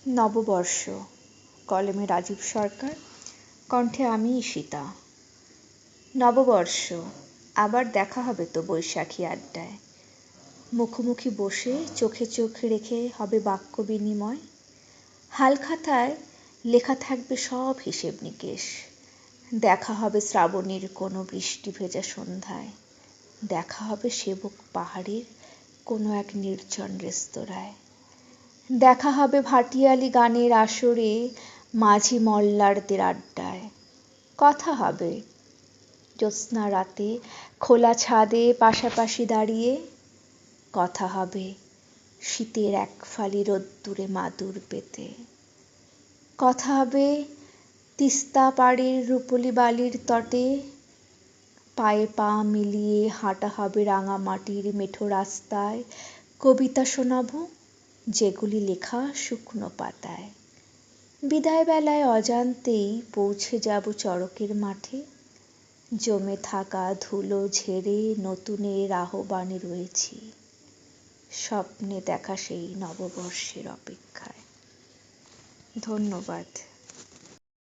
নববর্ষ, কলমে রাজীব সরকার, কণ্ঠে আমি ঈশিতা। নববর্ষ, আবার দেখা হবে তো বৈশাখী আড্ডায়। মুখোমুখি বসে চোখে চোখ রেখে হবে বাক্য বিনিময়। হালখাতায় লেখা থাকবে সব হিসেব নিকেশ। দেখা হবে শ্রাবণীর কোনো বৃষ্টি ভেজা সন্ধ্যায়। দেখা হবে সেবক পাহাড়ের কোনো এক নির্জন রেস্তোরাঁয়। দেখা হবে ভাটিয়ালি গানের আসরে, মাঝি মল্লারদের আড্ডায়। কথা হবে জ্যোৎস্না রাতে খোলা ছাদে পাশাপাশি দাঁড়িয়ে। কথা হবে শীতের এক ফালি রোদ্দুরে মাদুর পেতে। কথা হবে তিস্তা পাড়ের রুপোলি বালির তটে। পায়ে পা মিলিয়ে হাঁটা হবে রাঙামাটির মেঠো রাস্তায়। কবিতা শোনাবো যেগুলি লেখা শুকনো পাতায়। বিদায় বেলায় অজান্তেই পৌঁছে যাব চড়কের মাঠে। জমে থাকা ধুলো ঝেড়ে নতুনের আহ্বানে রয়েছি। স্বপ্নে দেখা সেই নববর্ষের অপেক্ষায়। ধন্যবাদ।